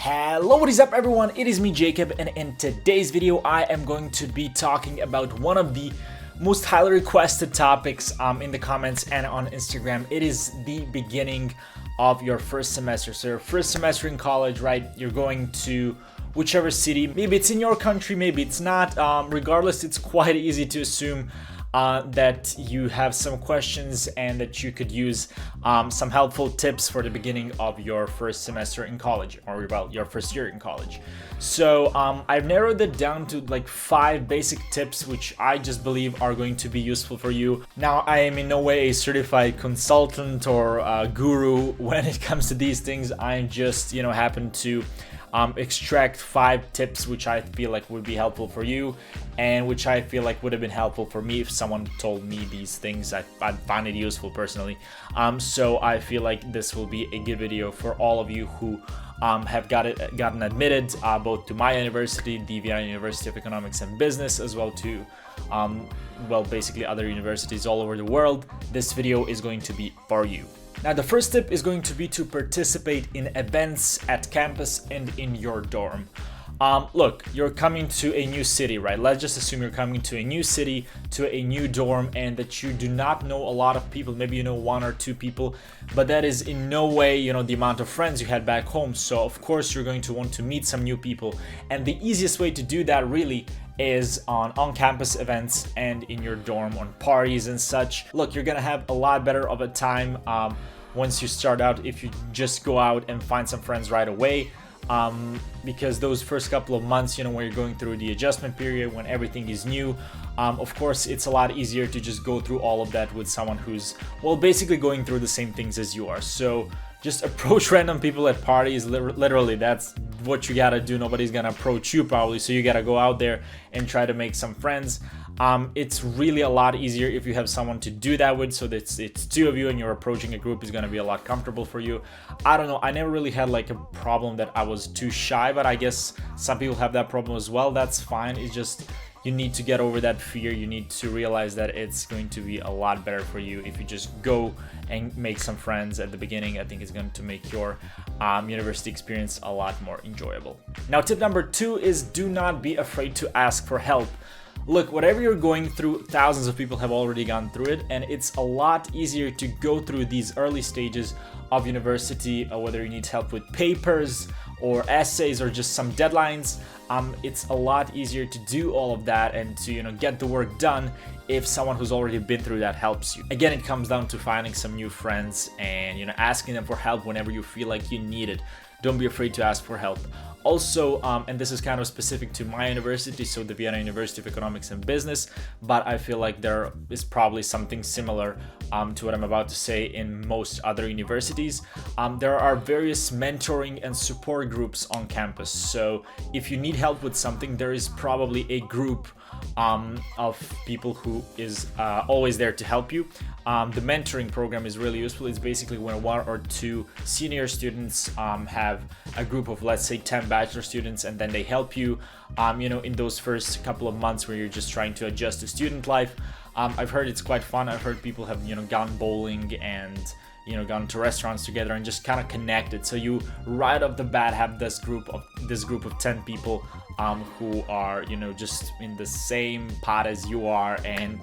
Hello, what is up everyone? It is me Jacob, and in today's video I am going to be talking about one of the most highly requested topics in the comments and on Instagram. It is the beginning of your first semester. So your first semester in college, right? You're going to whichever city. Maybe it's in your country, maybe it's not. Regardless, it's quite easy to assume that you have some questions and that you could use some helpful tips for the beginning of your first semester in college, or well, your first year in college. So I've narrowed it down to like 5 basic tips which I just believe are going to be useful for you. Now, I am in no way a certified consultant or a guru when it comes to these things. I just, happen to extract 5 tips which I feel like would be helpful for you, and which I feel like would have been helpful for me if someone told me these things. I'd find it useful personally. So I feel like this will be a good video for all of you who have gotten admitted both to my university, the Vienna University of Economics and Business, as well to basically other universities all over the world. This video is going to be for you. Now, the first tip is going to be to participate in events at campus and in your dorm. Look, you're coming to a new city, right? Let's just assume you're coming to a new city, to a new dorm, and that you do not know a lot of people. Maybe you know 1 or 2 people, but that is in no way, the amount of friends you had back home. So of course you're going to want to meet some new people. And the easiest way to do that really is on-campus events and in your dorm, on parties and such. Look, you're gonna have a lot better of a time once you start out if you just go out and find some friends right away, because those first couple of months, when you're going through the adjustment period, when everything is new, of course it's a lot easier to just go through all of that with someone who's, well, basically going through the same things as you are. So just approach random people at parties. Literally, that's what you gotta do. Nobody's gonna approach you probably, so you gotta go out there and try to make some friends. It's really a lot easier if you have someone to do that with, so that it's 2 of you and you're approaching a group is gonna be a lot comfortable for you. I don't know, I never really had like a problem that I was too shy, but I guess some people have that problem as well. That's fine. It's just you need to get over that fear. You need to realize that it's going to be a lot better for you if you just go and make some friends at the beginning. I think it's going to make your university experience a lot more enjoyable. Now, tip number 2 is do not be afraid to ask for help. Look, whatever you're going through, thousands of people have already gone through it, and it's a lot easier to go through these early stages of university, whether you need help with papers or essays or just some deadlines. It's a lot easier to do all of that and to get the work done if someone who's already been through that helps you. Again, it comes down to finding some new friends and asking them for help whenever you feel like you need it. Don't be afraid to ask for help. Also, and this is kind of specific to my university, so the Vienna University of Economics and Business, but I feel like there is probably something similar to what I'm about to say in most other universities. There are various mentoring and support groups on campus. So if you need help with something, there is probably a group of people who is always there to help you. The mentoring program is really useful. It's basically when 1 or 2 senior students have a group of, let's say, 10 bachelor students, and then they help you, in those first couple of months where you're just trying to adjust to student life. I've heard it's quite fun. I've heard people have, gone bowling and gone to restaurants together and just kind of connected. So you right off the bat have this group of 10 people who are just in the same pot as you are, and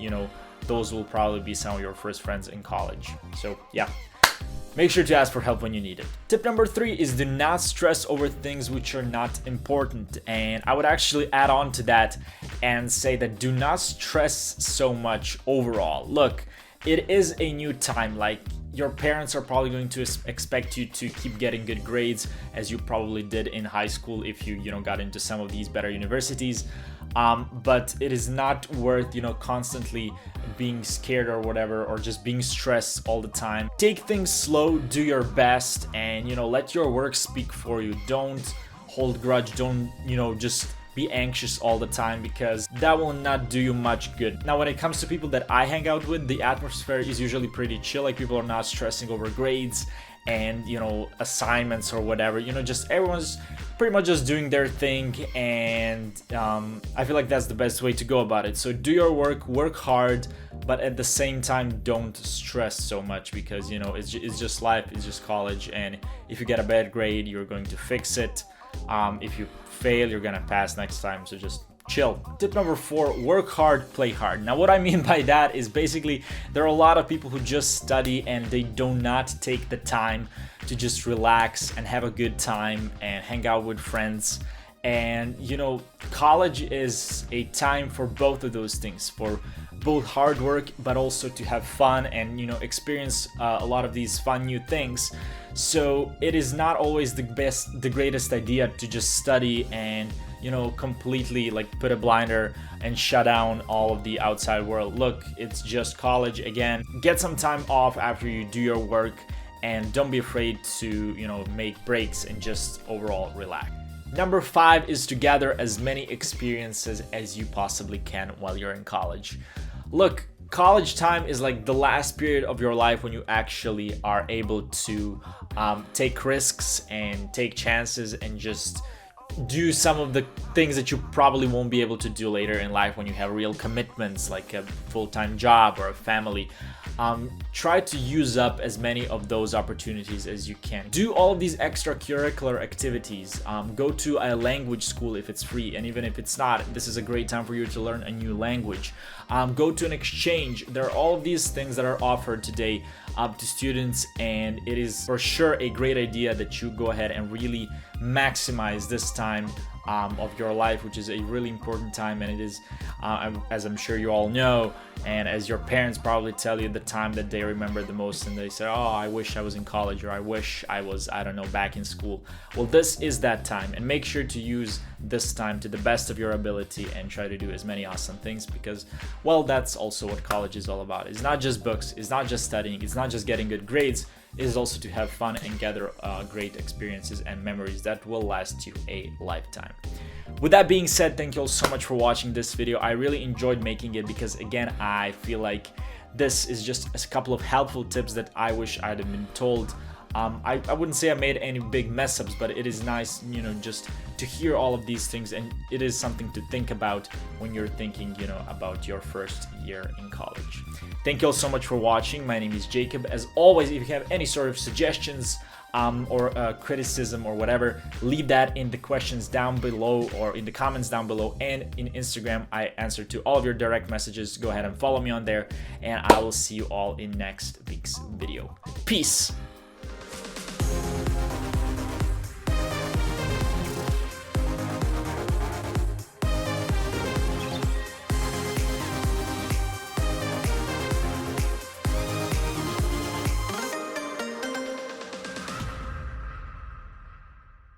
those will probably be some of your first friends in college. So yeah, make sure to ask for help when you need it. Tip number 3 is do not stress over things which are not important. And I would actually add on to that and say that do not stress so much overall. Look, it is a new time. Like, your parents are probably going to expect you to keep getting good grades, as you probably did in high school if you got into some of these better universities. But it is not worth constantly being scared or whatever, or just being stressed all the time. Take things slow, do your best, and let your work speak for you. Don't hold grudge. Don't just be anxious all the time, because that will not do you much good. Now, when it comes to people that I hang out with, the atmosphere is usually pretty chill. Like, people are not stressing over grades and assignments or whatever. Just everyone's pretty much just doing their thing, and I feel like that's the best way to go about it. So do your work hard, but at the same time don't stress so much, because it's just life, it's just college, and if you get a bad grade, you're going to fix it. If you fail, you're gonna pass next time, so just chill. Tip number 4, work hard, play hard. Now what I mean by that is basically there are a lot of people who just study and they do not take the time to just relax and have a good time and hang out with friends. And you know, college is a time for both of those things, for both hard work but also to have fun and, you know, experience a lot of these fun new things. So it is not always the greatest idea to just study and, you know, completely like put a blinder and shut down all of the outside world. Look, it's just college. Again, get some time off after you do your work and don't be afraid to, you know, make breaks and just overall relax. Number 5 is to gather as many experiences as you possibly can while you're in college. Look, college time is like the last period of your life when you actually are able to take risks and take chances and just do some of the things that you probably won't be able to do later in life when you have real commitments like a full-time job or a family. Try to use up as many of those opportunities as you can. Do all of these extracurricular activities. Go to a language school if it's free, and even if it's not, this is a great time for you to learn a new language. Go to an exchange. There are all of these things that are offered today to students, and it is for sure a great idea that you go ahead and really maximize this time of your life, which is a really important time. And it is, as I'm sure you all know, and as your parents probably tell you, the time that they remember the most, and they say, oh, I wish I was in college, or I wish I was, I don't know, back in school. Well, this is that time, and make sure to use this time to the best of your ability and try to do as many awesome things, because, well, that's also what college is all about. It's not just books, it's not just studying, it's not just getting good grades. It is also to have fun and gather great experiences and memories that will last you a lifetime. With that being said, thank you all so much for watching this video. I really enjoyed making it because, again, I feel like this is just a couple of helpful tips that I wish I'd have been told. I wouldn't say I made any big mess ups, but it is nice, you know, just to hear all of these things, and it is something to think about when you're thinking, you know, about your first year in college. Thank you all so much for watching. My name is Jacob. As always, if you have any sort of suggestions or criticism or whatever, leave that in the questions down below or in the comments down below, and in Instagram I answer to all of your direct messages. Go ahead and follow me on there, and I will see you all in next week's video. Peace.